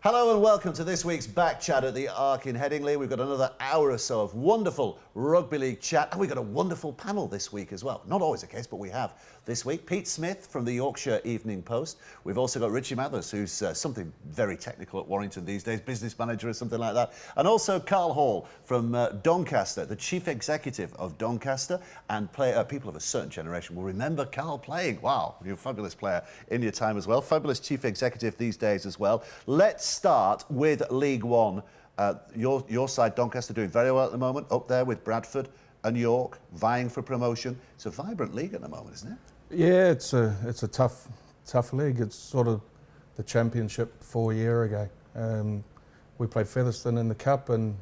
Hello and welcome to this week's Back Chat at the Arc in Headingley. We've got another hour or so of wonderful rugby league chat, and we've got a wonderful panel this week as well. Not always the case, but we have this week. Pete Smith from the Yorkshire Evening Post. We've also got Richie Mathers, who's something very technical at Warrington these days, business manager or something like that. And also Carl Hall from Doncasterr, the chief executive of Doncasterr, and people of a certain generation will remember Carl playing. Wow, you're a fabulous player in your time as well. Fabulous chief executive these days as well. Let's start with League One. Your side, Doncasterr, doing very well at the moment, up there with Bradford and York, vying for promotion. It's a vibrant league at the moment, isn't it? Yeah, it's a tough league. It's sort of the championship 4 years ago. We played Featherstone in the cup, and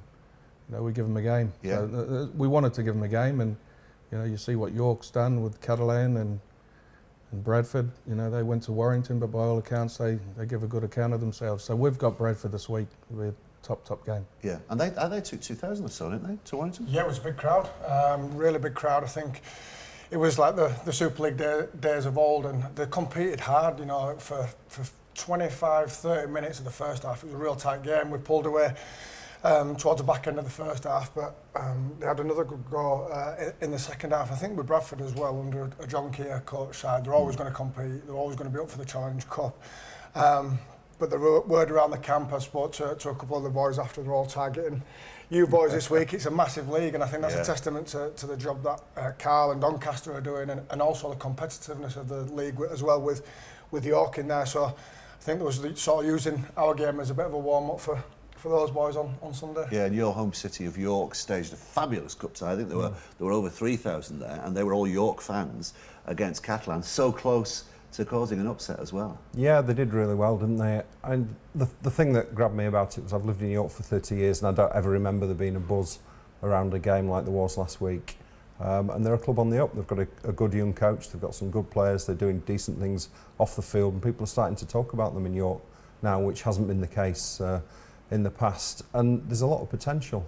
we give them a game. Yeah. So, we wanted to give them a game, and you see what York's done with Catalan and Bradford. They went to Warrington, but by all accounts they give a good account of themselves. So we've got Bradford this week. We're top game. Yeah, and they took 2,000 or so, didn't they, to Warrington? Yeah, it was a big crowd, really big crowd. I think it was like the Super League days of old, and they competed hard, for 25, 30 minutes of the first half. It was a real tight game. We pulled away towards the back end of the first half, but they had another good go in the second half. I think with Bradford as well, under a John Keir coach side, they're always going to compete. They're always going to be up for the Challenge Cup. But the word around the camp, I spoke to a couple of the boys after, they're all targeting you boys this week. It's a massive league, and I think that's a testament to the job that Carl and Doncaster are doing, and also the competitiveness of the league as well with York in there. So I think there was sort of using our game as a bit of a warm-up for those boys on Sunday. Yeah, and your home city of York staged a fabulous cup tie. I think there were over 3,000 there, and they were all York fans against Catalan, so close to causing an upset as well. Yeah, they did really well, didn't they? And the thing that grabbed me about it was I've lived in York for 30 years and I don't ever remember there being a buzz around a game like there was last week. And they're a club on the up. They've got a good young coach, they've got some good players, they're doing decent things off the field, and people are starting to talk about them in York now, which hasn't been the case in the past. And there's a lot of potential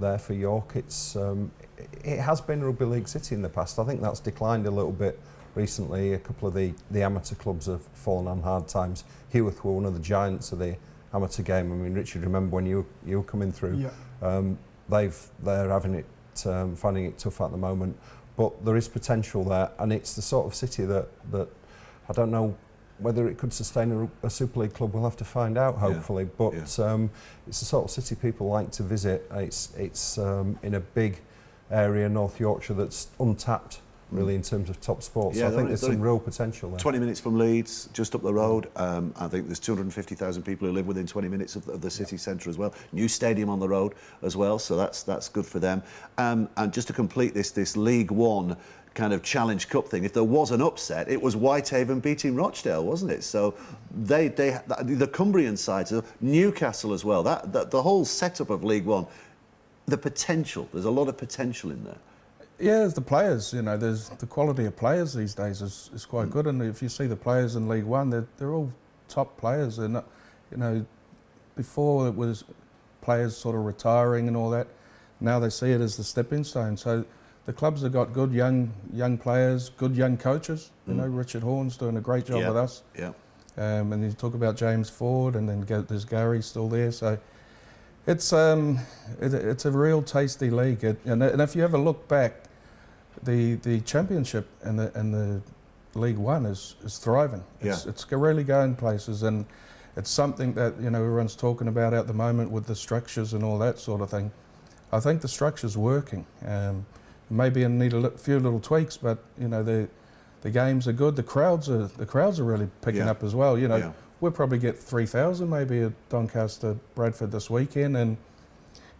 there for York. It has been a rugby league city in the past. I think that's declined a little bit recently. A couple of the amateur clubs have fallen on hard times. Heworth were one of the giants of the amateur game. I mean, Richard, remember when you were coming through? Yeah. They're having it, finding it tough at the moment, but there is potential there, and it's the sort of city that I don't know whether it could sustain a Super League club. We'll have to find out, hopefully. But it's the sort of city people like to visit. It's in a big area, North Yorkshire, that's untapped, really, in terms of top sports. So I think there's some real potential there. 20 minutes from Leeds, just up the road. I think there's 250,000 people who live within 20 minutes of the city centre as well. New stadium on the road as well, so that's good for them. And just to complete this League One kind of Challenge Cup thing, if there was an upset, it was Whitehaven beating Rochdale, wasn't it? So the Cumbrian sides, Newcastle as well, the whole setup of League One, there's a lot of potential in there. Yeah, there's the players. There's the quality of players these days is quite good, and if you see the players in League One, they're all top players. And before it was players sort of retiring and all that. Now they see it as the stepping stone. So the clubs have got good young players, good young coaches. Richard Horn's doing a great job with us. Yeah. And you talk about James Ford, and then there's Gary still there. So it's a real tasty league. And if you ever look back, the championship and the League One is thriving. It's really going places, and it's something that everyone's talking about at the moment with the structures and all that sort of thing. I think the structure's working. Maybe need a few little tweaks, but the games are good. The crowds are really picking up as well. We'll probably get 3,000 maybe at Doncaster Bradford this weekend, and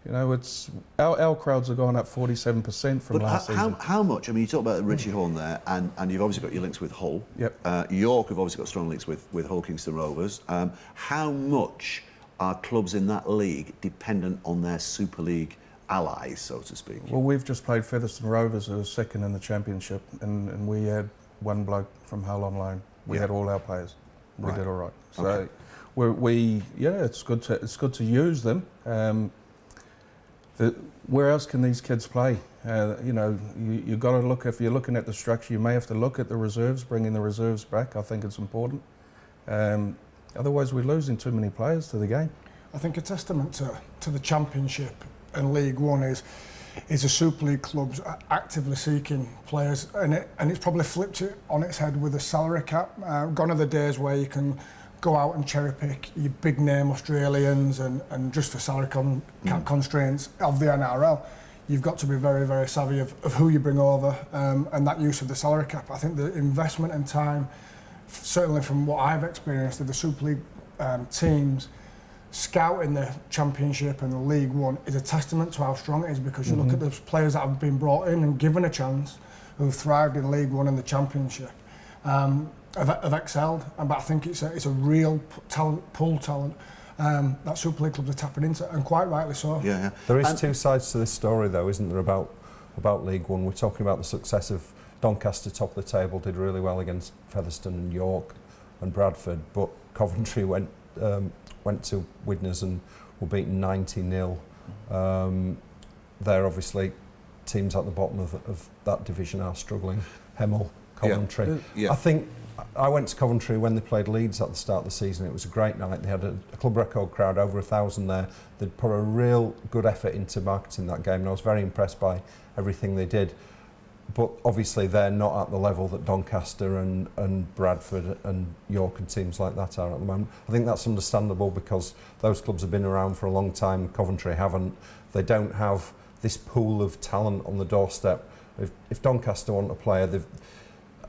it's our crowds have gone up 47% from last season. How much? I mean, you talk about Richie Horn there, and you've obviously got your links with Hull. Yep. York have obviously got strong links with Hull Kingston Rovers. How much are clubs in that league dependent on their Super League allies, so to speak? Well, we've just played Featherstone Rovers, who was second in the championship, and we had one bloke from Hull on loan. We had all our players. We did all right. So it's good to use them. Where else can these kids play? You've got to look, if you're looking at the structure, you may have to look at the reserves, bringing the reserves back. I think it's important. Otherwise, we're losing too many players to the game. I think a testament to the Championship and League One is the Super League clubs are actively seeking players, and it's probably flipped it on its head with a salary cap. Gone are the days where you can go out and cherry pick your big name Australians and just for salary cap constraints of the NRL. You've got to be very, very savvy of who you bring over and that use of the salary cap. I think the investment and time, certainly from what I've experienced of the Super League teams, scouting the Championship and the League One is a testament to how strong it is, because you look at those players that have been brought in and given a chance who've thrived in League One and the Championship have excelled. But I think it's a real pool talent that Super League clubs are tapping into, and quite rightly so. Yeah. There is two sides to this story, though, isn't there, about League One? We're talking about the success of Doncaster, top of the table, did really well against Featherstone and York and Bradford, but Coventry went to Widnes and were beaten 90-0. They're obviously teams at the bottom of that division are struggling. Hemel, Coventry. Yeah. I think I went to Coventry when they played Leeds at the start of the season. It was a great night. They had a club record crowd, over 1,000 there. They'd put a real good effort into marketing that game, and I was very impressed by everything they did. But obviously they're not at the level that Doncaster and Bradford and York and teams like that are at the moment. I think that's understandable because those clubs have been around for a long time. Coventry haven't. They don't have this pool of talent on the doorstep. If Doncaster want a player,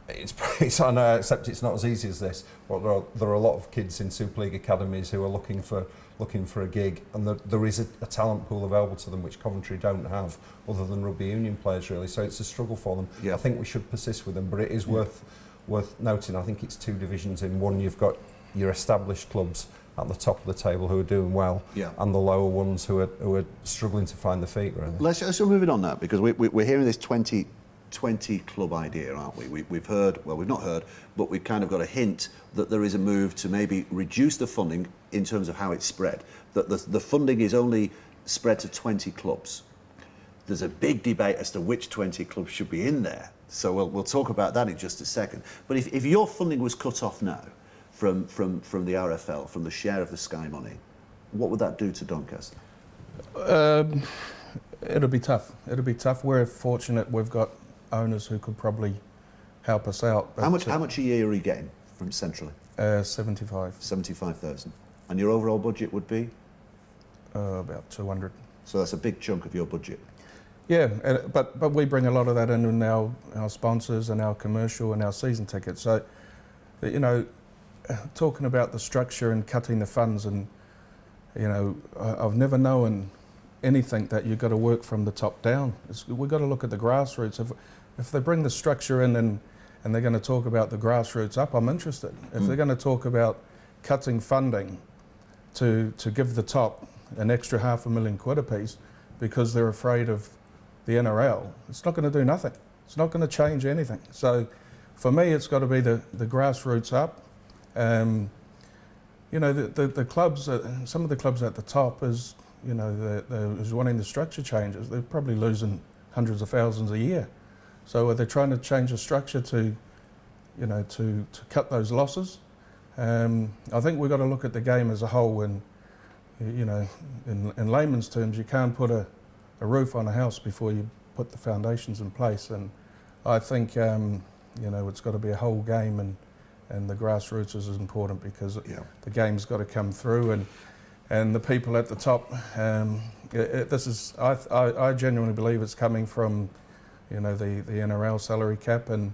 I know, except it's not as easy as this, but there are a lot of kids in Super League academies who are looking for a gig, and there is a talent pool available to them which Coventry don't have, other than rugby union players really. So it's a struggle for them. Yeah. I think we should persist with them, but it is worth noting. I think it's two divisions in one. You've got your established clubs at the top of the table who are doing well, and the lower ones who are struggling to find their feet. Really. Let's move it on that, because we're hearing this 20 club idea, aren't we? We've heard, well, we've not heard, but we've kind of got a hint that there is a move to maybe reduce the funding in terms of how it's spread, that the funding is only spread to 20 clubs. There's a big debate as to which 20 clubs should be in there, so we'll talk about that in just a second. But if your funding was cut off now from the RFL, from the share of the Sky money, what would that do to Doncaster? It'll be tough. We're fortunate we've got owners who could probably help us out. How much a year are you getting from centrally? 75,000. And your overall budget would be? About 200. So that's a big chunk of your budget. Yeah, but we bring a lot of that in our sponsors and our commercial and our season tickets. So, you know, talking about the structure and cutting the funds, and you know, I've never known anything that you've got to work from the top down. We've got to look at the grassroots. If they bring the structure in and they're going to talk about the grassroots up, I'm interested. If they're going to talk about cutting funding to give the top an extra £500,000 apiece because they're afraid of the NRL, it's not going to do nothing. It's not going to change anything. So for me, it's got to be the grassroots up. You know, the clubs, some of the clubs at the top is, you know, they're wanting the structure changes. They're probably losing hundreds of thousands a year. So are they trying to change the structure to, you know, to cut those losses? I think we've got to look at the game as a whole, and, you know, in layman's terms, you can't put a roof on a house before you put the foundations in place. And I think, you know, it's got to be a whole game, and the grassroots is important, because the game's got to come through, and the people at the top. I genuinely believe it's coming from, you know, the NRL salary cap, and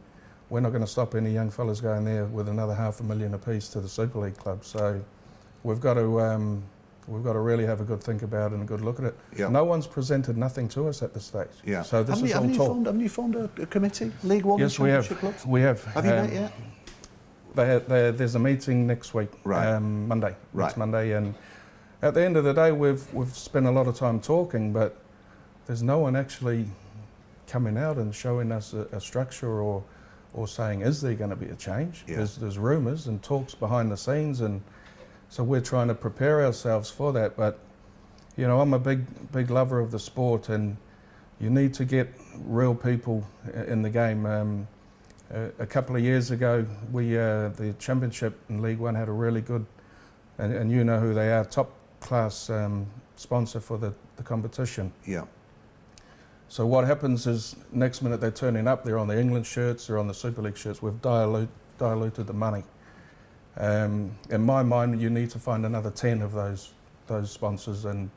we're not going to stop any young fellas going there with another £500,000 apiece to the Super League club. So we've got to really have a good think about it and a good look at it. Yeah. No one's presented nothing to us at this stage. Yeah. So this is all talk. Haven't you formed a committee, League One? Yes, we have. Clubs? We have. Have you met yet? There's a meeting next week, Monday. Right. Next Monday, and at the end of the day, we've spent a lot of time talking, but there's no one actually coming out and showing us a structure or saying, is there going to be a change? Yeah. There's rumours and talks behind the scenes, and so we're trying to prepare ourselves for that. But, you know, I'm a big lover of the sport, and you need to get real people in the game. A couple of years ago, the Championship in League One had a really good and you know who they are, top class sponsor for the competition. Yeah. So what happens is next minute they're turning up, they're on the England shirts, they're on the Super League shirts. We've diluted the money. In my mind, you need to find another 10 of those sponsors and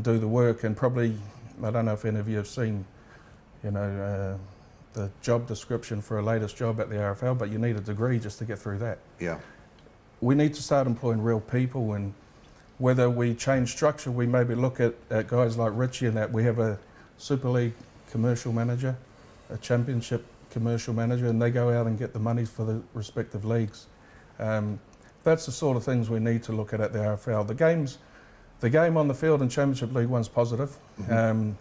do the work. And probably, I don't know if any of you have seen, the job description for a latest job at the RFL, but you need a degree just to get through that. Yeah. We need to start employing real people, and whether we change structure, we maybe look at guys like Richie and that. We have a Super League commercial manager, a Championship commercial manager, and they go out and get the money for the respective leagues. That's the sort of things we need to look at the RFL. The game on the field in Championship League One's positive. Mm-hmm.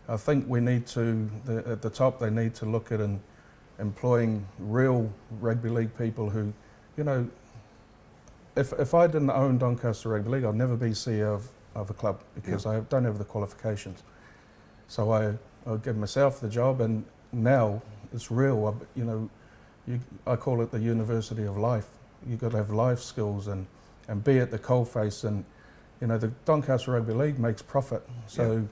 I think we need to, at the top, they need to look at employing real rugby league people who, if I didn't own Doncaster Rugby League, I'd never be CEO of a club because I don't have the qualifications. So I give myself the job, and now it's real. I call it the University of Life. You've got to have life skills and be at the coalface. And the Doncaster Rugby League makes profit. So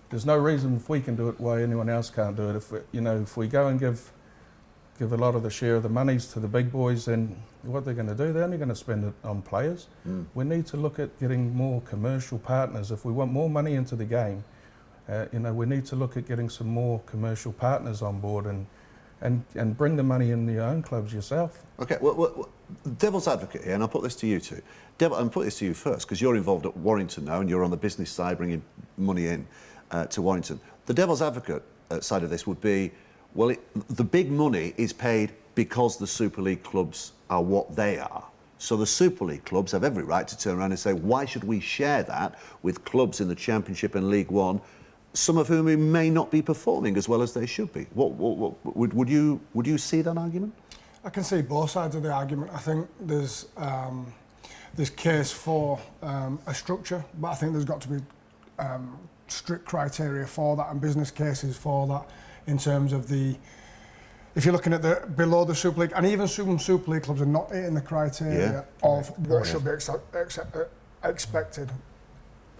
there's no reason if we can do it why anyone else can't do it. If we go and give a lot of the share of the monies to the big boys, then what they're going to do, they're only going to spend it on players. We need to look at getting more commercial partners. If we want more money into the game, we need to look at getting some more commercial partners on board and bring the money in your own clubs yourself. Okay, well, devil's advocate here, and I'll put this to you two. I'll put this to you first, because you're involved at Warrington now, and you're on the business side, bringing money in to Warrington. The devil's advocate side of this would be, well, the big money is paid because the Super League clubs are what they are. So the Super League clubs have every right to turn around and say, why should we share that with clubs in the Championship and League One, some of whom may not be performing as well as they should be? Would you see that argument? I can see both sides of the argument. I think there's case for a structure, but I think there's got to be strict criteria for that and business cases for that in terms of if you're looking at below the Super League, and even some Super League clubs are not hitting the criteria of what should be expected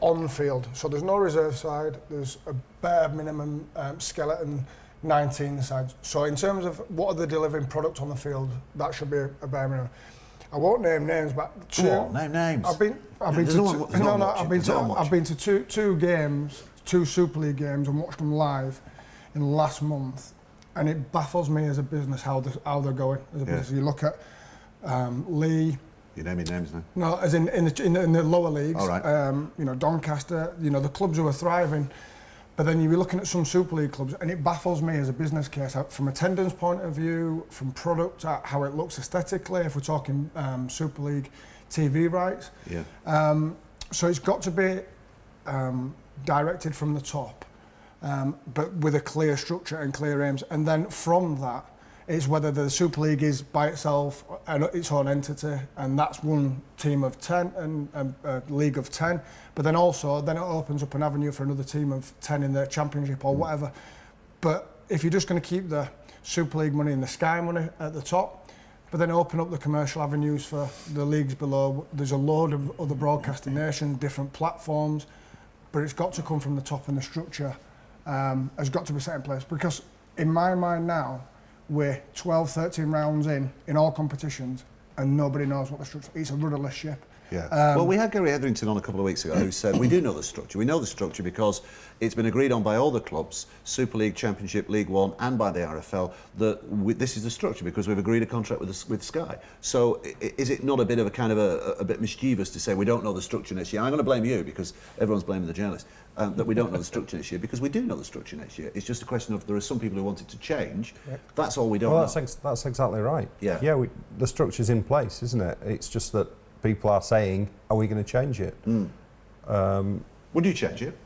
on field. So there's no reserve side, there's a bare minimum skeleton 19 sides. So in terms of what are they delivering product on the field, that should be a bare minimum. I won't name names, but name names. I've been to two games, two Super League games, and watched them live in the last month, and it baffles me as a business how they're going as a business. You look at Lee. You're naming names now. No, as in the lower leagues. All right. Doncaster. The clubs who are thriving. But then you're looking at some Super League clubs, and it baffles me as a business case, from attendance point of view, from product, how it looks aesthetically, if we're talking Super League TV rights. Yeah. So it's got to be directed from the top, but with a clear structure and clear aims. And then from that, it's whether the Super League is by itself its own entity, and that's one team of 10 and a league of 10. But then it opens up an avenue for another team of 10 in the Championship or whatever. But if you're just going to keep the Super League money and the Sky money at the top, but then open up the commercial avenues for the leagues below, there's a load of other broadcasting nations, different platforms, but it's got to come from the top, and the structure has got to be set in place. Because in my mind now, we're 12, 13 rounds in all competitions, and nobody knows what the structure is. It's a rudderless ship. Yeah. Well, we had Gary Hetherington on a couple of weeks ago who said we do know the structure. We know the structure because it's been agreed on by all the clubs, Super League, Championship, League One, and by the RFL, that this is the structure because we've agreed a contract with Sky. So is it not a bit of a bit mischievous to say we don't know the structure next year? I'm going to blame you because everyone's blaming the journalists that we don't know the structure next year, because we do know the structure next year. It's just a question of there are some people who want it to change. Yep. That's all we don't know. That's exactly right. Yeah. Yeah. The structure's in place, isn't it? It's just that people are saying, are we going to change it? Would you change it?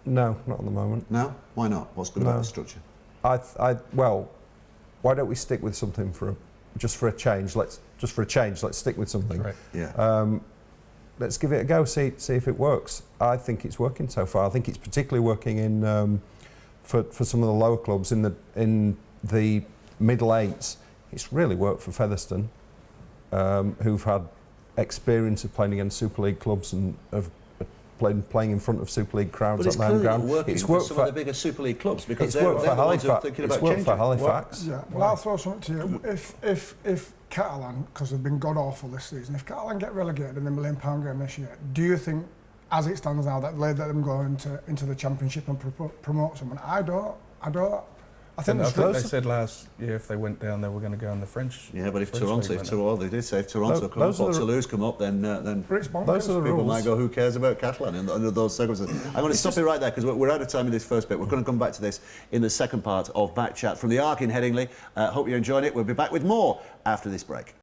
No, not at the moment. No? Why not? What's good about the structure? Well, why don't we stick with something just for a change? Let's stick with something. Right. Yeah. Let's give it a go, see if it works. I think it's working so far. I think it's particularly working in for some of the lower clubs in the middle eights. It's really worked for Featherstone, who've had experience of playing against Super League clubs and of playing in front of Super League crowds But at it's the home clearly not ground. working It's for worked some for of the bigger Super League clubs because it's they're worked for the ones who are Halifax. thinking It's about worked changing. for Halifax. Yeah, well, I'll throw something to you. If Catalan, because they've been god awful this season, if Catalan get relegated in the £1 million game this year, do you think, as it stands now, that they let them go into the Championship and promote someone? I don't. I think they said last year if they went down, they were going to go in the French. Yeah, but if French Toronto, league, they did say if Toronto come up or Toulouse come up, then those are the people rules. might go, who cares about Catalan under those circumstances? I'm going to stop it right there because we're out of time in this first bit. We're going to come back to this in the second part of Back Chat from the Ark in Headingley. Hope you're enjoying it. We'll be back with more after this break.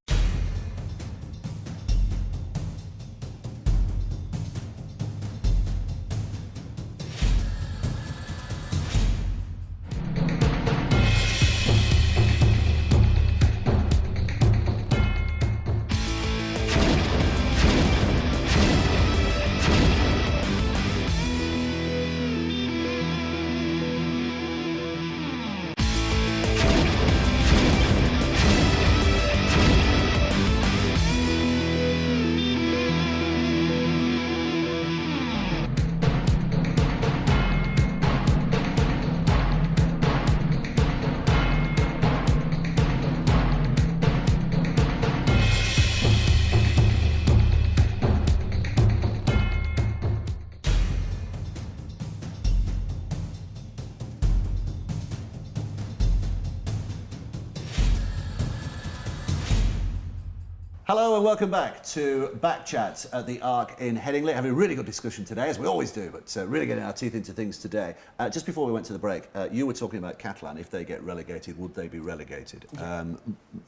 Hello and welcome back to Back Chat at the Ark in Headingley. Having a really good discussion today, as we always do, but really getting our teeth into things today. Just before we went to the break, you were talking about Catalan. If they get relegated, would they be relegated?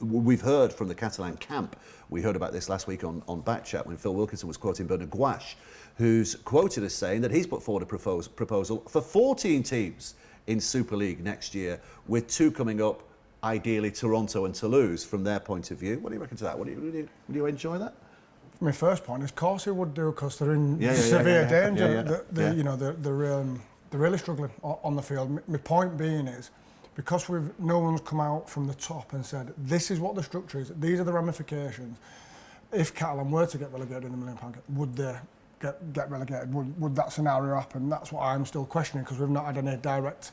We've heard from the Catalan camp. We heard about this last week on Back Chat when Phil Wilkinson was quoting Bernard Gouache, who's quoted as saying that he's put forward a proposal for 14 teams in Super League next year, with 2 coming up, ideally Toronto and Toulouse, from their point of view. What do you reckon to that? Would you enjoy that? My first point is, of course, it would do, because they're in severe danger. They're really struggling on the field. My point being is, because no one's come out from the top and said, this is what the structure is, these are the ramifications. If Catalan were to get relegated in the £1 million game, would they get relegated? Would that scenario happen? That's what I'm still questioning, because we've not had any direct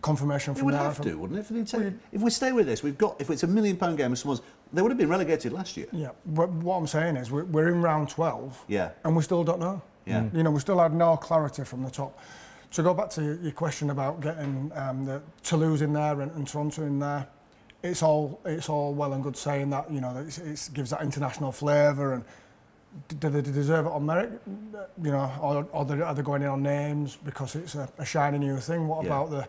confirmation from there. It would have to, wouldn't it? If we stay with this, if it's a £1 million game of someone's, they would have been relegated last year. Yeah, but what I'm saying is we're in round 12, and we still don't know. Yeah. You know, we still had no clarity from the top. To go back to your question about getting the Toulouse in there and Toronto in there, it's all well and good saying that, you know, it gives that international flavour, and do they deserve it on merit? You know, or are they going in on names because it's a shiny new thing? What about the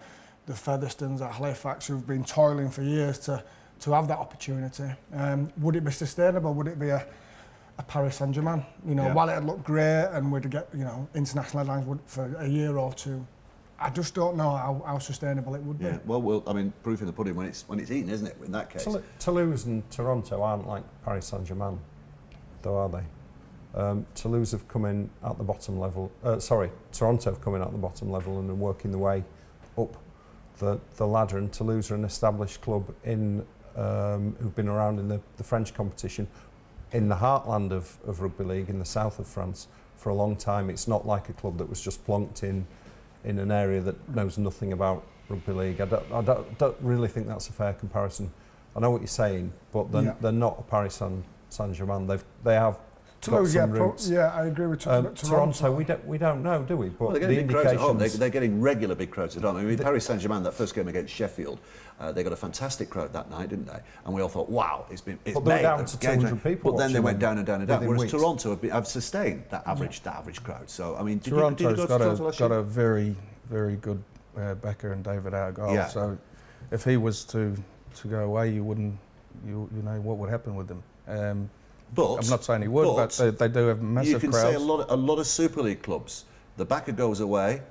Featherstones at Halifax, who've been toiling for years to have that opportunity? Would it be sustainable? Would it be a Paris Saint-Germain? You know, while it'd look great and we'd get, you know, international headlines for a year or two, I just don't know how sustainable it would be. Yeah, well, I mean, proof in the pudding when it's eaten, isn't it? In that case, Toulouse and Toronto aren't like Paris Saint-Germain, though, are they? Toulouse have come in at the bottom level. Toronto have come in at the bottom level and are working the way up the ladder. And Toulouse are an established club who've been around in the French competition, in the heartland of rugby league, in the south of France, for a long time. It's not like a club that was just plonked in an area that knows nothing about rugby league. I don't really think that's a fair comparison. I know what you're saying, but they're not a Paris Saint-Germain. They have Toulouse, got some roots. I agree with Toronto. We don't know, do we? But well, they're getting big crowds at home. They're getting regular big crowds at home. I mean, Paris Saint-Germain, that first game against Sheffield, they got a fantastic crowd that night, didn't they? And we all thought, wow, it's made down to 200 people. But then they went down and down and down. Whereas weeks. Toronto have sustained that average crowd. So I mean, Toronto's got a very, very good backer in David Argyle. Yeah. So if he was to go away, you know what would happen with them. But I'm not saying he would, but they do have massive crowds. You can say a lot of Super League clubs, the backer goes away,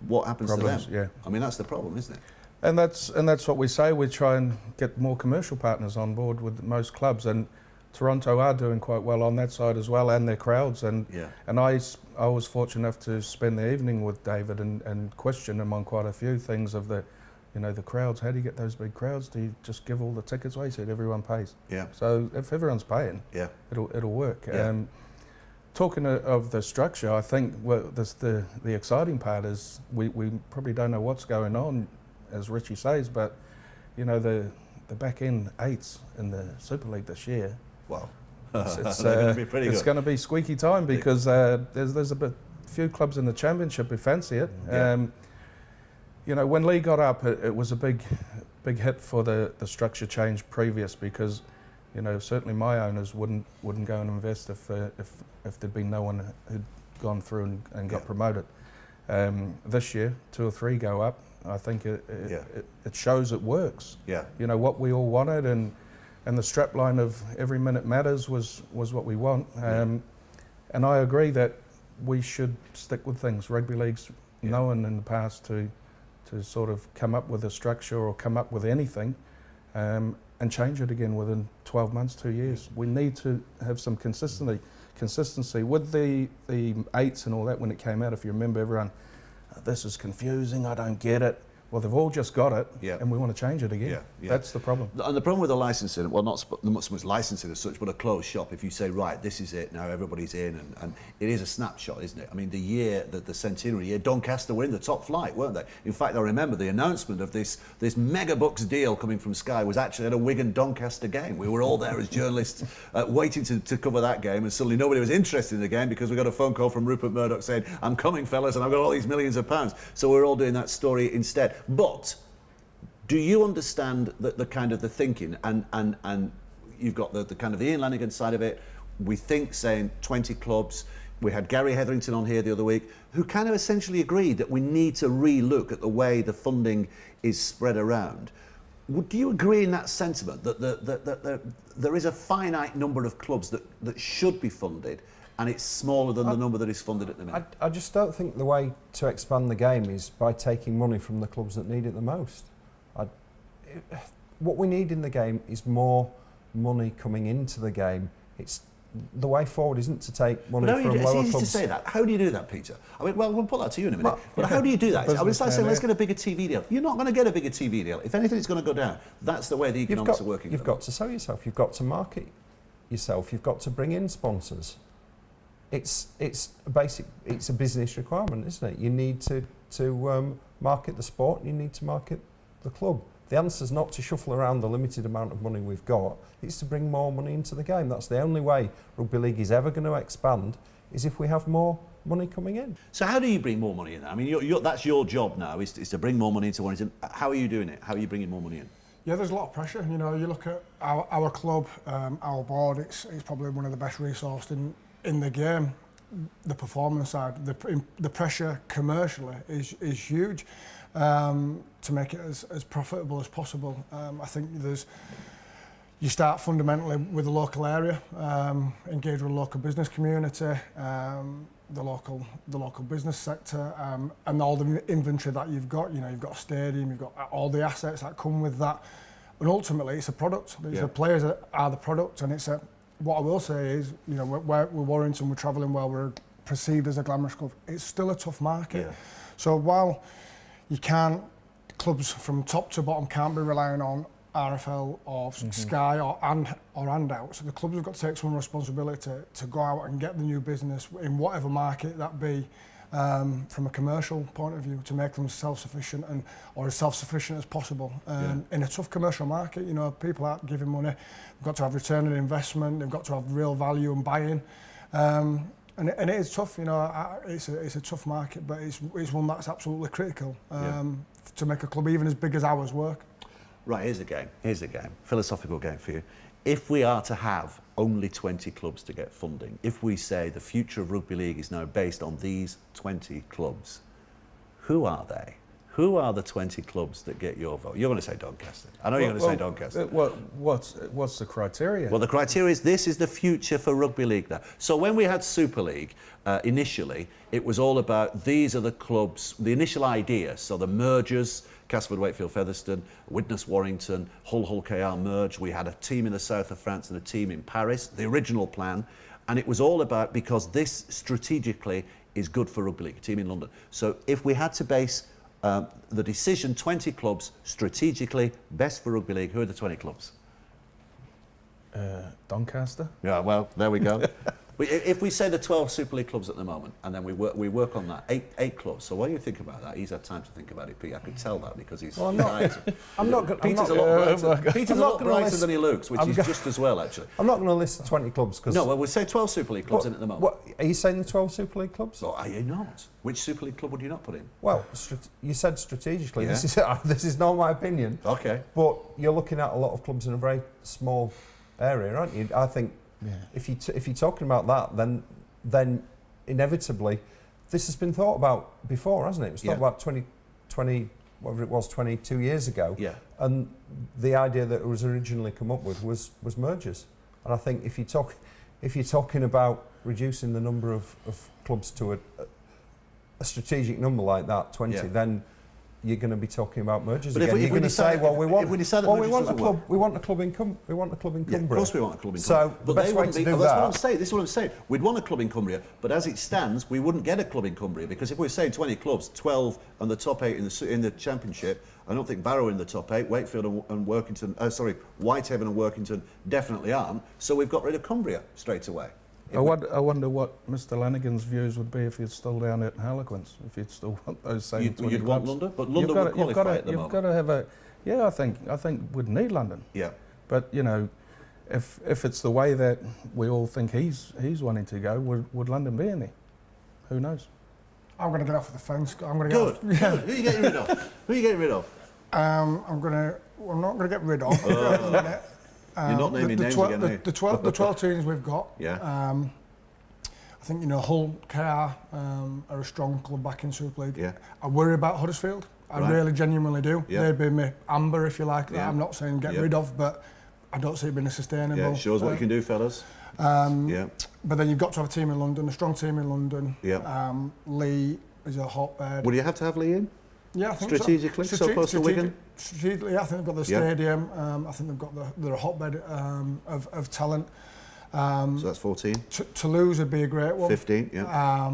what happens to them? Yeah. I mean, that's the problem, isn't it? And that's what we say. We try and get more commercial partners on board with most clubs, and Toronto are doing quite well on that side as well, and their crowds. And I was fortunate enough to spend the evening with David and question him on quite a few things of the you know, the crowds, how do you get those big crowds? Do you just give all the tickets away? He said everyone pays. Yeah. So if everyone's paying, Yeah. it'll work. Yeah. Talking of the structure, I think the exciting part is we probably don't know what's going on, as Richie says, but you know, the back end eights in the Super League this year. Well, It's they're going to be pretty good. going to be squeaky time because there's a few clubs in the Championship who fancy it. Yeah. You know, when Lee got up, it was a big hit for the structure change previous, because you know, certainly my owners wouldn't go and invest if there'd been no one who'd gone through and got promoted. This year, 2 or 3 go up. I think it shows it works. Yeah. You know, what we all wanted, and the strapline of every minute matters was what we want. And I agree that we should stick with things. Rugby league's known in the past to sort of come up with a structure or come up with anything and change it again within 12 months, 2 years. We need to have some consistency. With the 8s and all that, when it came out, if you remember, everyone, this is confusing, I don't get it. Well, they've all just got it, and we want to change it again. Yeah, yeah. That's the problem. And the problem with the licensing, well, not so much licensing as such, but a closed shop. If you say, right, this is it, now everybody's in, and it is a snapshot, isn't it? I mean, the year, the centenary year, Doncaster were in the top flight, weren't they? In fact, I remember the announcement of this mega bucks deal coming from Sky was actually at a Wigan-Doncaster game. We were all there as journalists waiting to cover that game, and suddenly nobody was interested in the game because we got a phone call from Rupert Murdoch saying, I'm coming, fellas, and I've got all these millions of pounds. So we're all doing that story instead. But do you understand the kind of the thinking, and you've got the kind of the Ian Lanigan side of it? We think saying 20 clubs. We had Gary Hetherington on here the other week, who kind of essentially agreed that we need to re-look at the way the funding is spread around. Do you agree in that sentiment that there is a finite number of clubs that should be funded, and it's smaller than the number that is funded at the minute? I just don't think the way to expand the game is by taking money from the clubs that need it the most. What we need in the game is more money coming into the game. It's the way forward isn't to take money from lower clubs. It's easy to say that. How do you do that, Peter? I mean, well, we'll put that to you in a minute. But how do you do that? I mean, it's like saying, let's get a bigger TV deal. You're not going to get a bigger TV deal. If anything, it's going to go down. That's the way the economics are working. You've got to sell yourself. You've got to market yourself. You've got to bring in sponsors. It's a business requirement, isn't it? You need to market the sport. You need to market the club. The answer is not to shuffle around the limited amount of money we've got. It's to bring more money into the game. That's the only way rugby league is ever going to expand, is if we have more money coming in. So how do you bring more money in? I mean, that's your job now, is to bring more money into one. How are you doing it? How are you bringing more money in? Yeah, there's a lot of pressure. You know, you look at our club, our board. It's probably one of the best resourced in the game. The performance side, the pressure commercially is huge. To make it as profitable as possible. I think you start fundamentally with the local area, engage with the local business community, the local business sector, and all the inventory that you've got. You know, you've got a stadium, you've got all the assets that come with that, and ultimately it's a product. The players are the product, and it's what I will say is, you know, we're Warrington, we're travelling well, we're perceived as a glamorous club. It's still a tough market. Yeah. So while you can't, clubs from top to bottom can't be relying on RFL or Sky or handouts. The clubs have got to take some responsibility to go out and get the new business in whatever market that be, from a commercial point of view, to make them self-sufficient or as self-sufficient as possible. In a tough commercial market, you know, people aren't giving money. They've got to have return on investment. They've got to have real value and buy-in. And it is tough, you know. It's a tough market, but it's one that's absolutely critical to make a club even as big as ours work. Right, here's a game, philosophical game for you. If we are to have only 20 clubs to get funding, if we say the future of rugby league is now based on these 20 clubs, who are they? Who are the 20 clubs that get your vote? You're going to say Doncaster. I know you're going to say Doncaster. What's the criteria? Well, the criteria is this is the future for rugby league now. So when we had Super League, initially, it was all about these are the clubs, the initial idea. So the mergers, Castleford, Wakefield, Featherstone, Widnes, Warrington, Hull, KR merged. We had a team in the south of France and a team in Paris, the original plan. And it was all about, because this strategically is good for rugby league, a team in London. So if we had to base The decision, 20 clubs, strategically, best for Rugby League. Who are the 20 clubs? Doncaster. Yeah, well, there we go. If we say the 12 Super League clubs at the moment, and then we work on that, eight clubs. So what do you think about that? He's had time to think about it, Pete. I could tell that because he's. Well, I'm not. Peter's a lot brighter than he looks, which is just as well, actually. I'm not going to list the 20 clubs because. No, well, we say 12 Super League clubs in at the moment. What are you saying? The 12 Super League clubs? Or are you not? Which Super League club would you not put in? Well, you said strategically. Yeah. This is not my opinion. Okay. But you're looking at a lot of clubs in a very small area, aren't you? I think. Yeah. If you're talking about that, then inevitably, this has been thought about before, hasn't it? It was thought about 20, whatever it was, 22 years ago. Yeah. And the idea that it was originally come up with was mergers. And I think if you're talking about reducing the number of clubs to a strategic number like that, 20, then you're going to be talking about mergers but again. If you're going to say, well, we want a club in Cumbria. Yeah, of course we want a club in Cumbria. So the best way to do that. That's what I'm saying. This is what I'm saying. We'd want a club in Cumbria, but as it stands, we wouldn't get a club in Cumbria because if we're saying 20 clubs, 12 and the top 8 in the Championship, I don't think Barrow are in the top 8. Wakefield and Whitehaven and Workington definitely aren't. So we've got rid of Cumbria straight away. I wonder what Mr. Lanigan's views would be if you're still down at Harlequins, if you'd still want those same 20 You'd clubs. want London, but London would qualify at the moment. You've got to have a... Yeah, I think we'd need London. Yeah. But, you know, if it's the way that we all think he's wanting to go, would London be in there? Who knows? I'm going to get off the fence. I'm going to Good. Who are you getting rid of? Who are you getting rid of? I'm not going to get rid of. You're not naming names again, are you? The 12 teams we've got. Yeah. I think, Hull, KR are a strong club back in Super League. Yeah. I worry about Huddersfield. I really genuinely do. Yeah. They'd be my amber, if you like. Yeah. I'm not saying get rid of, but I don't see it being a sustainable. Yeah, it shows what you can do, fellas. But then you've got to have a team in London, a strong team in London. Yeah. Lee is a hotbed. Would you have to have Lee in? Yeah, I think strategically, so close to Wigan? Strategically, yeah, I think they've got the stadium. I think they're a hotbed of talent. So that's 14. Toulouse would be a great one. 15, yeah.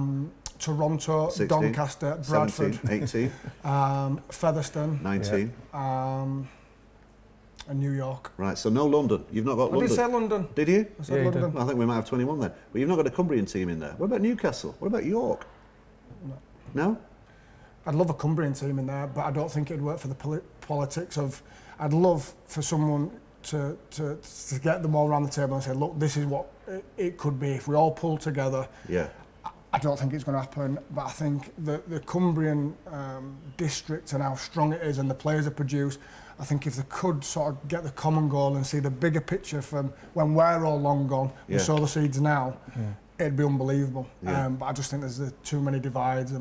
Toronto, 16, Doncaster, Bradford, 17, 18, Featherstone, 19. and New York. Right, so no London. You've not got London. Did you say London? Did you? I said London. I think we might have 21 there. But you've not got a Cumbrian team in there. What about Newcastle? What about York? No? I'd love a Cumbrian team in there, but I don't think it'd work for the politics of... I'd love for someone to get them all around the table and say, look, this is what it could be if we all pull together. Yeah. I don't think it's going to happen, but I think the Cumbrian district and how strong it is and the players it produce, I think if they could sort of get the common goal and see the bigger picture from when we're all long gone, we sow the seeds now, it'd be unbelievable. Yeah. But I just think there's too many divides.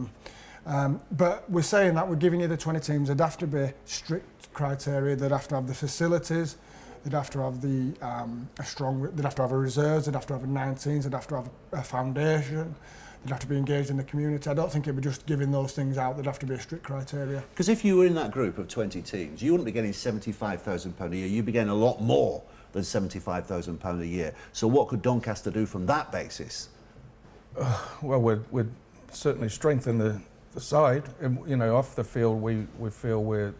But we're saying that we're giving you the 20 teams. There'd have to be strict criteria. They'd have to have the facilities. They'd have to have they'd have to have a reserves. They'd have to have a 19s. They'd have to have a foundation. They'd have to be engaged in the community. I don't think it'd be just giving those things out. There'd have to be a strict criteria. Because if you were in that group of 20 teams, you wouldn't be getting £75,000 a year. You'd be getting a lot more than £75,000 a year. So what could Doncaster do from that basis? Well, we'd certainly strengthen the side. Off the field, we feel we're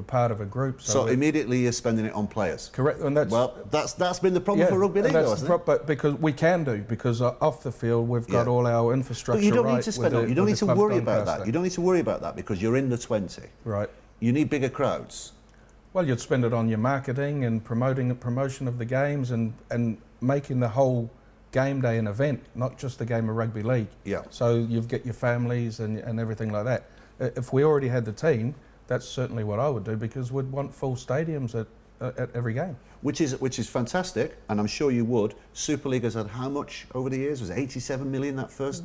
part of a group. So immediately you're spending it on players. Correct, and that's been the problem for rugby league, though, hasn't it? But because we can do, because off the field we've got all our infrastructure. But you don't right need to spend it. You don't need to worry about that. You don't need to worry about that because you're in the 20. Right. You need bigger crowds. Well, you'd spend it on your marketing and promotion of the games and making the whole game day an event, not just a game of rugby league. Yeah. So you've got your families and everything like that. If we already had the team, that's certainly what I would do because we'd want full stadiums at every game. Which is fantastic, and I'm sure you would. Super League has had how much over the years? Was it 87 million that first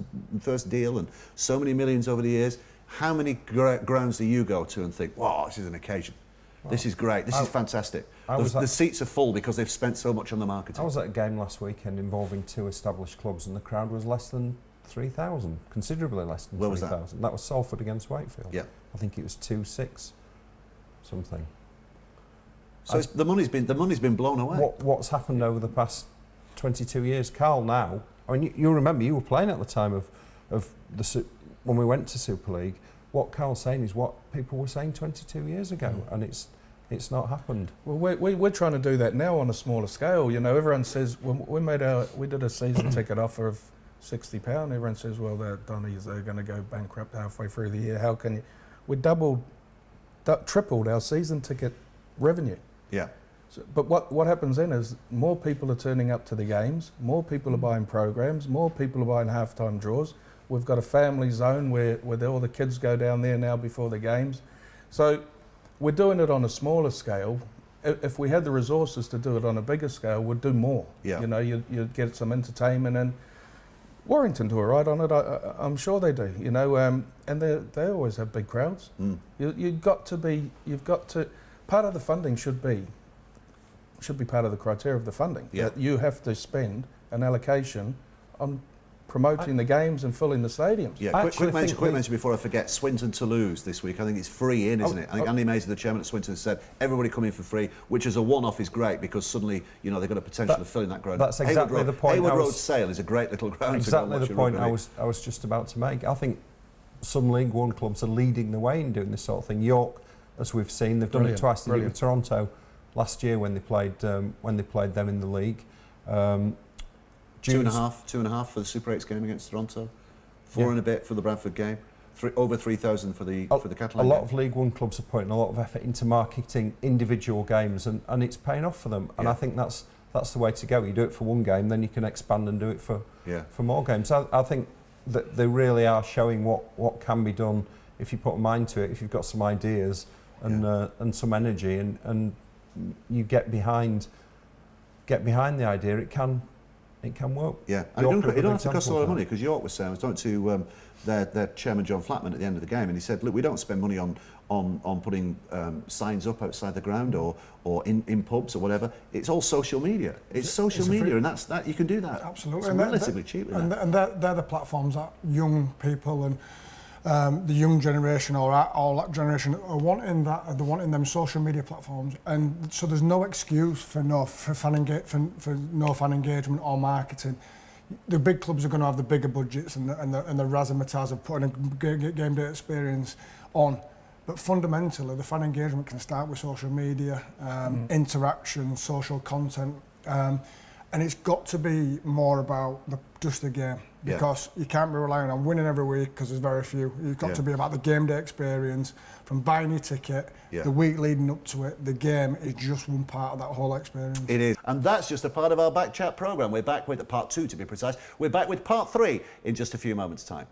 deal, and so many millions over the years? How many grounds do you go to and think, wow, this is an occasion? Wow. This is great. This is fantastic. The seats are full because they've spent so much on the marketing. I was at a game last weekend involving 2 established clubs, and the crowd was less than 3,000, considerably less than 3,000. That was Salford against Wakefield. Yeah. I think it was 2-6 something. So the money's been blown away. What's happened over the past 22 years, Carl? Now, I mean, you remember you were playing at the time of when we went to Super League. what Carl's saying is what people were saying 22 years ago, and it's not happened. Well, we're trying to do that now on a smaller scale. You know, everyone says we did a season ticket offer of £60. Everyone says, well, they're going to go bankrupt halfway through the year. How can you? We tripled our season ticket revenue. Yeah. So, but what happens then is more people are turning up to the games, more people are buying programs, more people are buying halftime draws. We've got a family zone where all the kids go down there now before the games. So we're doing it on a smaller scale. If we had the resources to do it on a bigger scale, we'd do more. Yeah. You know, you'd get some entertainment, and Warrington do all right on it. I'm sure they do. You know, and they always have big crowds. You've got to. Part of the funding should be part of the criteria of the funding. Yeah. That you have to spend an allocation on promoting the games and filling the stadiums. Yeah, quick mention before I forget. Swinton Toulouse this week. I think it's free in, isn't it? I think Andy Mays, the chairman at Swinton, said everybody come in for free, which as a one-off is great because suddenly they've got a potential of filling that ground. That's exactly the point. Hayward Road Sale is a great little ground. Exactly the point I was just about to make. I think some League One clubs are leading the way in doing this sort of thing. York, as we've seen, they've done it twice. They did it with Toronto last year when they played them in the league. 2.5 for the Super 8's game against Toronto, 4 and a bit for the Bradford game, over 3,000 for the Catalan. A lot of League One clubs are putting a lot of effort into marketing individual games, and it's paying off for them. And I think that's the way to go. You do it for one game, then you can expand and do it for more games. I think that they really are showing what can be done if you put a mind to it, if you've got some ideas and some energy, and you get behind the idea. It can work. Yeah, and it don't have to cost a lot of money, because York was saying, I was talking to their chairman John Flatman at the end of the game, and he said, look, we don't spend money on putting signs up outside the ground or in pubs or whatever. It's all social media. It's social media, and that you can do that. Absolutely, it's relatively cheap. And they're the platforms that young people and the young generation or all that generation are wanting that. They're wanting them social media platforms, and so there's no excuse for no fan engagement or marketing. The big clubs are going to have the bigger budgets and the razzmatazz of putting a game day experience on. But fundamentally, the fan engagement can start with social media, interaction, social content, and it's got to be more about just the game, because you can't be relying on winning every week, because there's very few. You've got to be about the game day experience, from buying your ticket, the week leading up to it. The game is just one part of that whole experience. It is. And that's just a part of our Back Chat programme. We're back with part 2, to be precise. We're back with part 3 in just a few moments' time.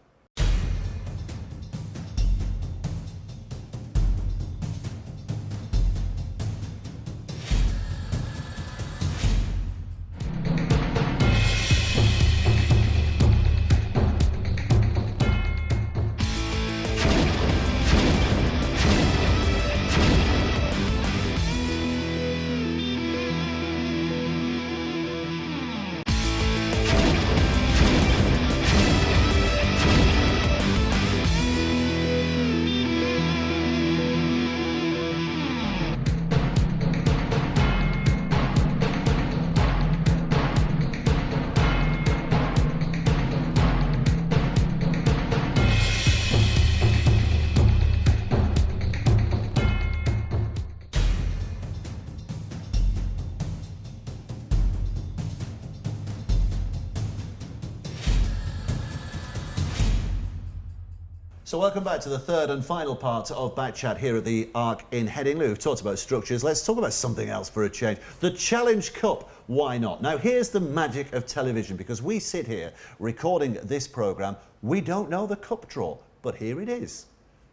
So welcome back to the third and final part of Back Chat here at the Arc in Headingley. We've talked about structures. Let's talk about something else for a change. The Challenge Cup. Why not? Now, here's the magic of television, because we sit here recording this programme. We don't know the cup draw, but here it is.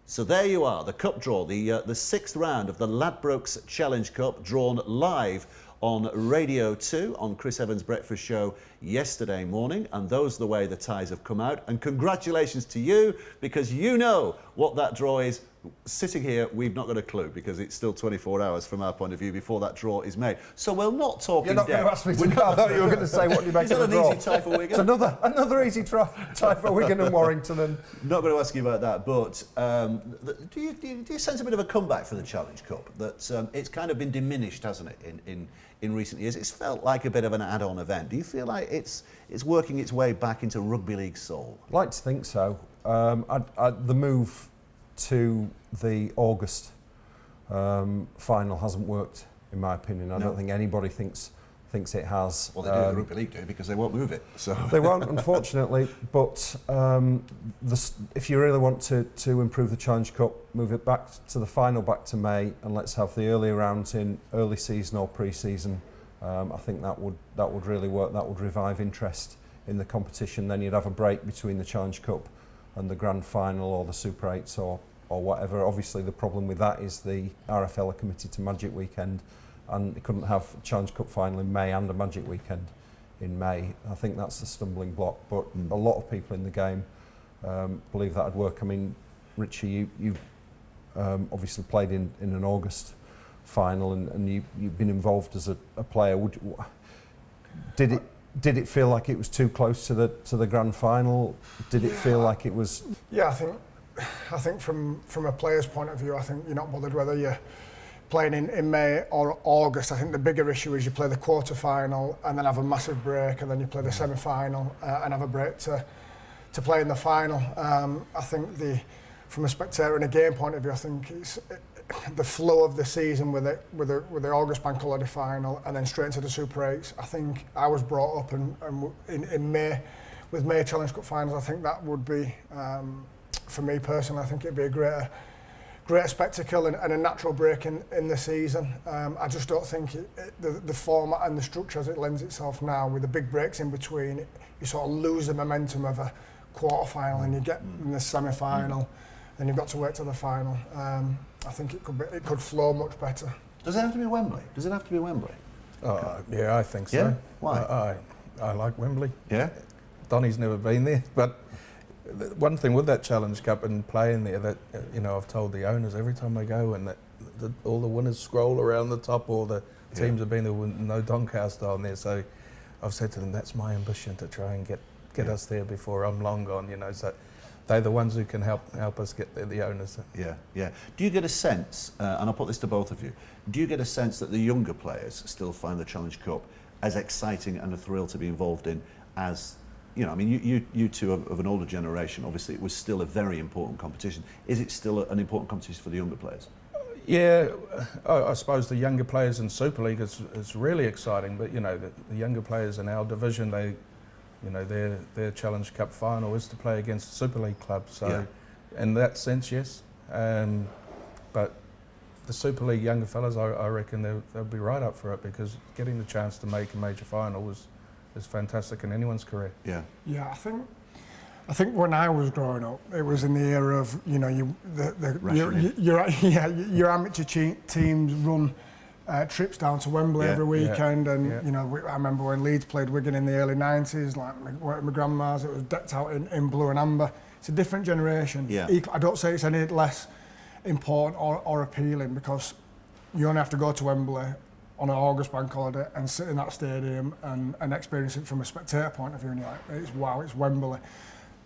So there you are, the cup draw, the sixth round of the Ladbrokes Challenge Cup, drawn live on Radio 2 on Chris Evans' breakfast show yesterday morning, and those are the way the ties have come out. And congratulations to you, because you know what that draw is. Sitting here, we've not got a clue, because it's still 24 hours from our point of view before that draw is made. So we'll not talk in depth. You're not going to ask me to I thought you were going to say what you make of the draw. Is that an easy tie for Wigan? It's another easy tie for Wigan and Warrington. And not going to ask you about that, but do you sense a bit of a comeback for the Challenge Cup? That it's kind of been diminished, hasn't it, in recent years? It's felt like a bit of an add-on event. Do you feel like it's working its way back into rugby league soul? I'd like to think so. The move to the August final hasn't worked, in my opinion. I don't think anybody thinks it has. Well, they do the Rugby League do because they won't move it. So they won't, unfortunately. But if you really want to improve the Challenge Cup, move it back to the final, back to May, and let's have the early rounds in early season or pre-season. I think that would really work. That would revive interest in the competition. Then you'd have a break between the Challenge Cup and the Grand Final or the Super 8s or whatever. Obviously, the problem with that is the RFL are committed to Magic Weekend, and they couldn't have a Challenge Cup final in May and a Magic Weekend in May. I think that's the stumbling block. But a lot of people in the game believe that'd work. I mean, Richie, you obviously played in an August final, and you've been involved as a player. Did it feel like it was too close to the grand final? Did it feel like it was? Yeah, I think from a player's point of view, I think you're not bothered whether you're playing in May or August. I think the bigger issue is you play the quarter final and then have a massive break, and then you play the semi final and have a break to play in the final. I think from a spectator and a game point of view, I think it's the flow of the season with the August Bank Holiday final and then straight into the Super 8s. I think I was brought up and in May with May Challenge Cup finals. I think that would be, for me personally, I think it'd be a greater spectacle and a natural break in the season. I just don't think the format and the structure as it lends itself now, with the big breaks in between, you sort of lose the momentum of a quarter final and you get in the semi final. Then you've got to wait till the final. I think it could flow much better. Does it have to be Wembley? Yeah, I think so. Yeah? Why? I like Wembley. Yeah? Donny's never been there, but one thing with that Challenge Cup and playing there, that I've told the owners every time I go, and that all the winners scroll around the top, or the teams have been there with no Doncaster on there. So I've said to them, that's my ambition, to try and get us there before I'm long gone. So they're the ones who can help us get there, the owners. Yeah. Do you get a sense, and I'll put this to both of you, do you get a sense that the younger players still find the Challenge Cup as exciting and a thrill to be involved in as, I mean, you two of an older generation, obviously it was still a very important competition. Is it still an important competition for the younger players? Yeah, I suppose the younger players in Super League is really exciting, but the younger players in our division, their Challenge Cup final is to play against the Super League club. So, in that sense, yes. But the Super League younger fellas, I reckon they'll be right up for it, because getting the chance to make a major final is fantastic in anyone's career. Yeah, I think when I was growing up, it was in the era of your amateur teams run trips down to Wembley every weekend, and I remember when Leeds played Wigan in the early 90s, like my grandma's, it was decked out in blue and amber. It's a different generation. I don't say it's any less important or appealing, because you only have to go to Wembley on an August bank holiday and sit in that stadium and experience it from a spectator point of view, and you're like, it's Wembley.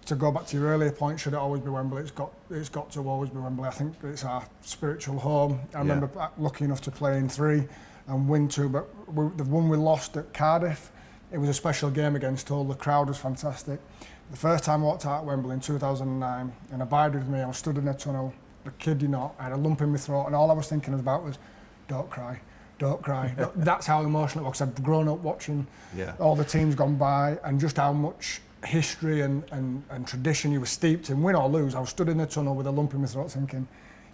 To go back to your earlier point, should it always be Wembley? It's got to always be Wembley. I think it's our spiritual home. I remember lucky enough to play in 3 and win 2, but the one we lost at Cardiff, it was a special game against Hull. The crowd was fantastic. The first time I walked out at Wembley in 2009, and abide with me, I was stood in a tunnel, the kid, I had a lump in my throat, and all I was thinking about was, don't cry. That's how emotional it was. I'd grown up watching all the teams gone by, and just how much history and tradition you were steeped in, win or lose. I was stood in the tunnel with a lump in my throat thinking,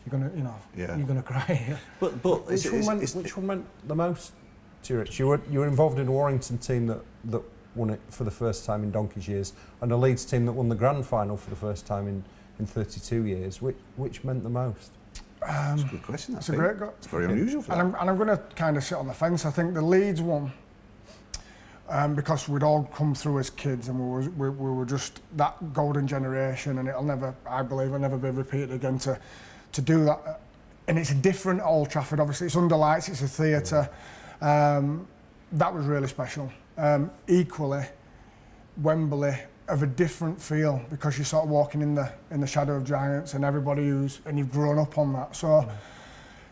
you're gonna cry. But which one meant the most to you, Rich? You were involved in a Warrington team that won it for the first time in donkey's years, and a Leeds team that won the grand final for the first time in 32 years. Which meant the most? That's a good question. It's a great It's very unusual for that. And I'm going to kind of sit on the fence. I think the Leeds one, because we'd all come through as kids, and we were just that golden generation, and I believe it'll never be repeated again to do that. And it's a different Old Trafford, obviously. It's under lights, it's a theatre. That was really special. Equally, Wembley, of a different feel, because you're sort of walking in the shadow of giants, and and you've grown up on that. So,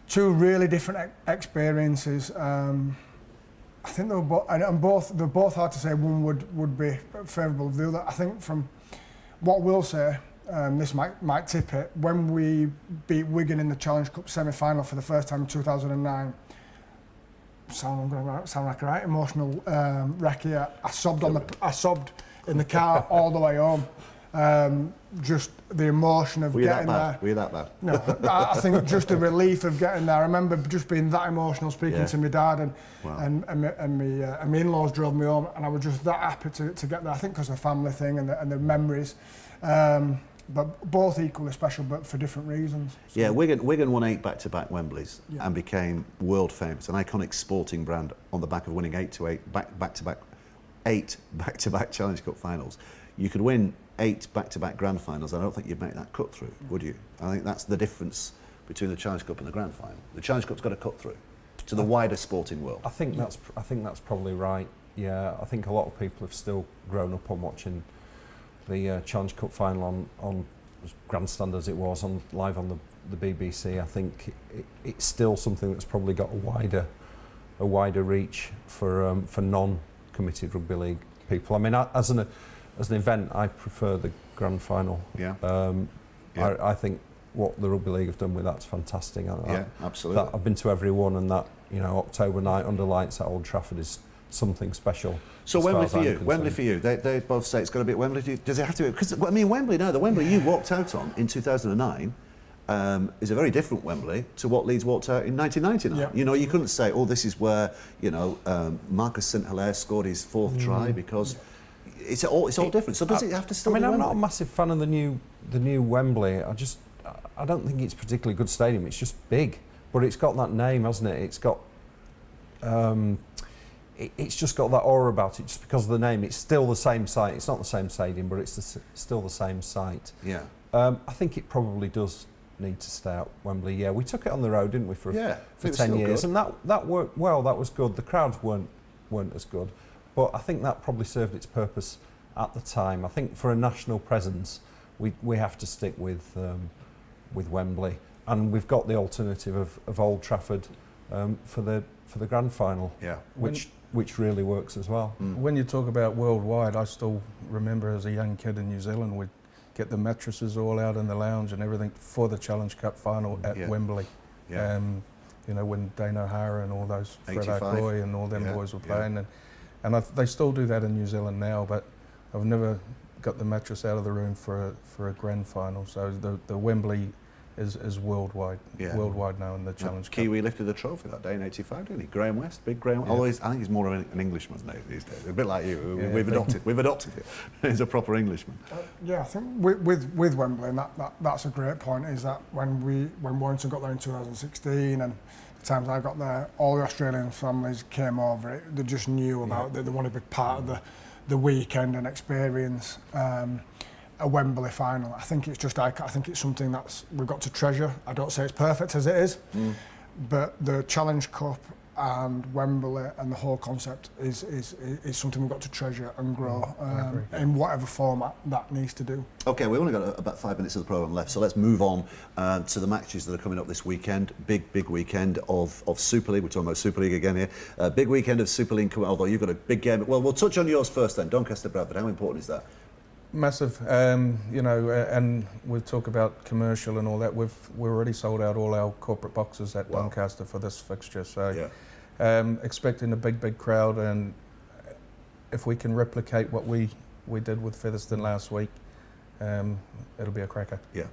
2 really different experiences. I think they were they're both hard to say one would be favourable of the other. I think from what we'll say, this might tip it. When we beat Wigan in the Challenge Cup semi-final for the first time in 2009, I'm going to sound like a right emotional wreck here. I sobbed in the car all the way home. Just the emotion of getting there. Were you that bad? No, I think just the relief of getting there. I remember just being that emotional, speaking to my dad, and my in-laws drove me home, and I was just that happy to get there. I think because of the family thing and the memories, but both equally special, but for different reasons. So. Yeah, Wigan won 8 back-to-back Wembleys and became world famous, an iconic sporting brand on the back of winning 8 back-to-back Challenge Cup finals. You could win 8 back-to-back grand finals. I don't think you'd make that cut through, would you? I think that's the difference between the Challenge Cup and the grand final. The Challenge Cup's got to cut through to the wider sporting world. I think that's probably right. Yeah, I think a lot of people have still grown up on watching the Challenge Cup final on as grandstand as it was live on the BBC. I think it's still something that's probably got a wider reach for non-committed rugby league people. I mean, as an event, I prefer the grand final. Yeah. I think what the rugby league have done with that's fantastic. Absolutely. I've been to every one, and that October night under lights at Old Trafford is something special. So Wembley for you. They both say it's got to be at Wembley. Does it have to be? Because I mean, the Wembley you walked out on in 2009 is a very different Wembley to what Leeds walked out in 1999. Yeah. You couldn't say, oh, this is where Marcus St Hilaire scored his 4th try, because it's all different. So does it have to still? I mean, be I'm Wembley? not a massive fan of the new Wembley. I don't think it's a particularly good stadium. It's just big, but it's got that name, hasn't it? It's got. It's just got that aura about it, just because of the name. It's still the same site. It's not the same stadium, but it's still the same site. Yeah. I think it probably does need to stay at Wembley. Yeah, we took it on the road, didn't we, for 10 years, and that worked well. That was good. The crowds weren't as good, but I think that probably served its purpose at the time. I think for a national presence, we have to stick with Wembley, and we've got the alternative of Old Trafford for the grand final. Yeah. Which really works as well. When you talk about worldwide, I still remember as a young kid in New Zealand, we'd get the mattresses all out in the lounge and everything for the Challenge Cup final at Wembley. Yeah. When Dane O'Hara and all those, Fred 85. O'Croy and all them boys were playing. And they still do that in New Zealand now, but I've never got the mattress out of the room for a grand final. So the Wembley is worldwide now in the Challenge Cup. Kiwi lifted the trophy that day in '85, didn't he? Graham West, big Graham. Although I think he's more of an Englishman these days. A bit like you. Yeah, we've adopted him. He's a proper Englishman. I think with Wembley, and that's a great point. Is that when Warrington got there in 2016, and the times I got there, all the Australian families came over. They just knew about it. They wanted to be part of the weekend and experience. A Wembley final. I think it's something we've got to treasure. I don't say it's perfect as it is, but the Challenge Cup and Wembley and the whole concept is something we've got to treasure and grow in whatever format that needs to do. Okay, we've only got about 5 minutes of the programme left, so let's move on to the matches that are coming up this weekend. Big weekend of Super League. We're talking about Super League again here. Big weekend of Super League, although you've got a big game. Well, we'll touch on yours first then. Doncaster Bradford, how important is that? Massive, and we talk about commercial and all that. We're already sold out all our corporate boxes at Doncaster for this fixture. So, expecting a big crowd, and if we can replicate what we did with Featherstone last week, it'll be a cracker. Yeah.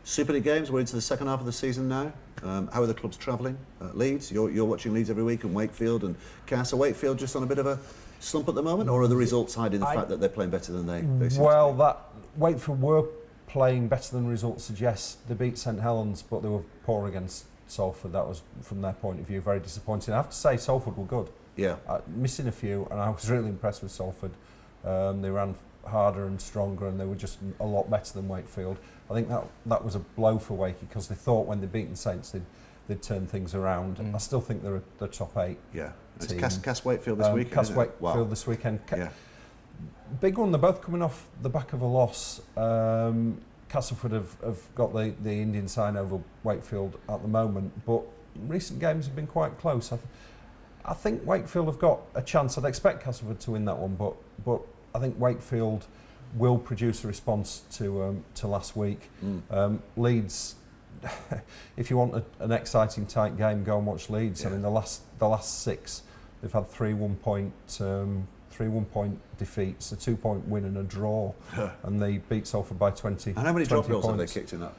Super League games. We're into the second half of the season now. How are the clubs travelling? Leeds. You're watching Leeds every week, and Wakefield and Castle. Wakefield just on a bit of a slump at the moment, or are the results hiding the fact that they're playing better than they seem to be? That Wakefield were playing better than results suggest. They beat St Helens, but they were poor against Salford. That was, from their point of view, very disappointing. I have to say, Salford were good. Yeah. Missing a few, and I was really impressed with Salford. They ran harder and stronger, and they were just a lot better than Wakefield. I think that was a blow for Wakey, because they thought when they'd beaten Saints they'd turn things around. I still think they're the top 8. Yeah. It's Cass Wakefield this weekend. Cass Wakefield this weekend. Big one. They're both coming off the back of a loss. Castleford have got the Indian sign over Wakefield at the moment, but recent games have been quite close. I think Wakefield have got a chance. I'd expect Castleford to win that one, but I think Wakefield will produce a response to last week. Leeds, if you want an exciting tight game, go and watch Leeds. I mean, the last 6, they've had 3 1-point defeats, a 2-point win and a draw, and they beat Salford by 20. And how many drop goals have they kicked in that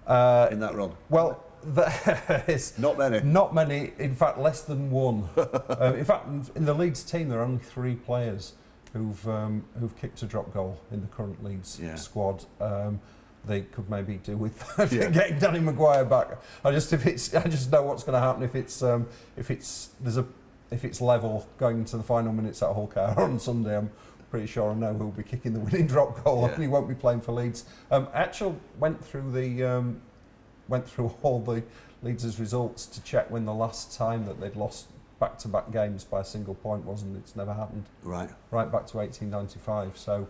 run? Well, not many. Not many. In fact, less than 1. In fact, in the Leeds team, there are only 3 players who've kicked a drop goal in the current Leeds squad. They could maybe do with getting Danny Maguire back. I just know what's going to happen if it's level going into the final minutes at Hull KR on Sunday. I'm pretty sure I know who'll be kicking the winning drop goal, and he won't be playing for Leeds. Actually went through all the Leeds' results to check when the last time that they'd lost back-to-back games by a single point wasn't. It's never happened. Right back to 1895. So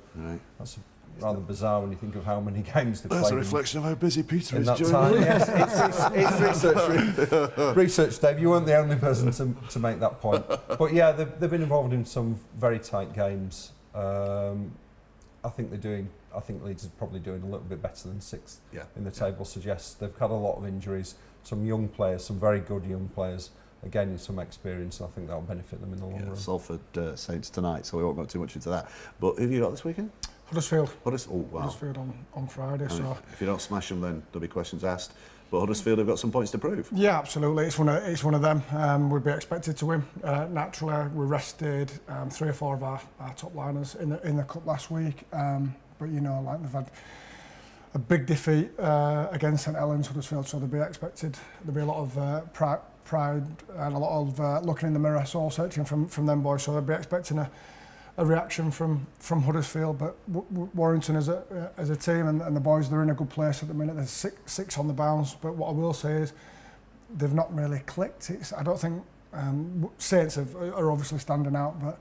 that's rather bizarre when you think of how many games they've played. That's a reflection of how busy Peter is during that time. Yes, it's research, Dave. You weren't the only person to make that point. But yeah, they've been involved in some very tight games. I think Leeds is probably doing a little bit better than 6th in the table suggests. They've had a lot of injuries, some young players, some very good young players, again some experience, and I think that'll benefit them in the long run. Salford Saints tonight, so we won't go too much into that. But who have you got this weekend? Huddersfield. Huddersfield on Friday. So if you don't smash them, then there'll be questions asked. But Huddersfield have got some points to prove. Yeah, absolutely. It's one of them. We'd be expected to win. Naturally, we rested 3 or 4 of our top liners in the cup last week. But they've had a big defeat against St Helens, Huddersfield. So they'll be expected. There'll be a lot of pride and a lot of looking in the mirror, soul searching from them boys. So they'll be expecting a reaction from Huddersfield, but Warrington as a team and the boys, they're in a good place at the minute. There's six on the bounce, but what I will say is they've not really clicked. I don't think Saints are obviously standing out, but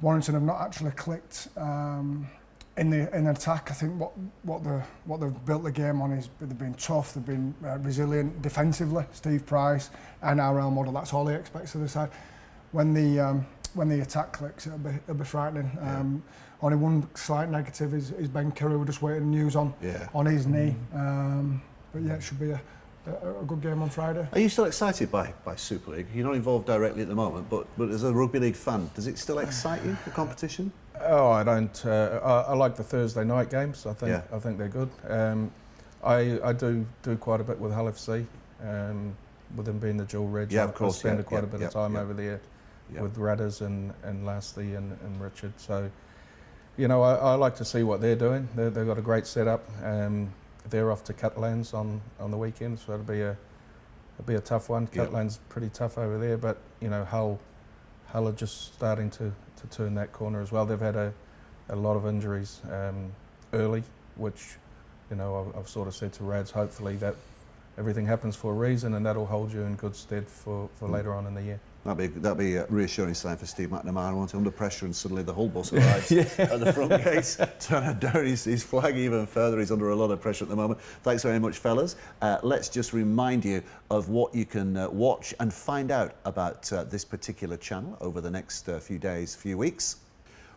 Warrington have not actually clicked in attack. I think what they've built the game on is they've been tough, they've been resilient defensively. Steve Price and our role model, that's all he expects of the side. When the attack clicks, it'll be frightening. Only one slight negative is Ben Curry. We're just waiting news on his knee. But yeah, it should be a good game on Friday. Are you still excited by Super League? You're not involved directly at the moment, but as a rugby league fan, does it still excite you, the competition? Oh, I don't. I like the Thursday night games. I think they're good. I do quite a bit with Hull FC, with them being the dual reg. Yeah, of course. I spend quite a bit of time over there. With Radders and Lasty and Richard. So, I like to see what they're doing. They've got a great setup. They're off to Cutlands on the weekend, so it'll be a tough one. Cutlands pretty tough over there, but Hull are just starting to turn that corner as well. They've had a lot of injuries early, which I've sort of said to Rads, hopefully that everything happens for a reason, and that'll hold you in good stead for later on in the year. That'd be a reassuring sign for Steve McNamara. Once under pressure and suddenly the whole bus arrives at the front gates, trying to down his flag even further. He's under a lot of pressure at the moment. Thanks very much, fellas. Let's just remind you of what you can watch and find out about this particular channel over the next few days, few weeks.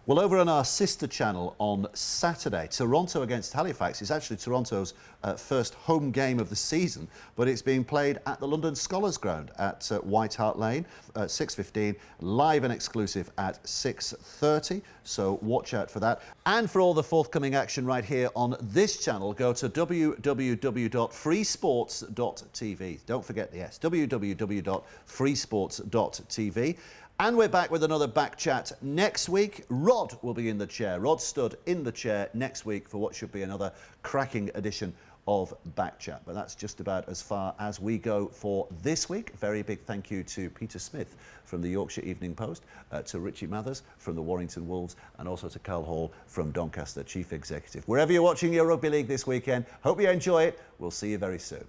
Well, over on our sister channel on Saturday, Toronto against Halifax is actually Toronto's first home game of the season, but it's being played at the London Scholars Ground at White Hart Lane, 6:15, live and exclusive at 6:30, so watch out for that. And for all the forthcoming action right here on this channel, go to www.freesports.tv. Don't forget the S, www.freesports.tv. And we're back with another Back Chat next week. Rod will be in the chair. Rod stood in the chair next week for what should be another cracking edition of Back Chat. But that's just about as far as we go for this week. Very big thank you to Peter Smith from the Yorkshire Evening Post, to Richie Mathers from the Warrington Wolves, and also to Carl Hall from Doncaster, Chief Executive. Wherever you're watching your rugby league this weekend, hope you enjoy it. We'll see you very soon.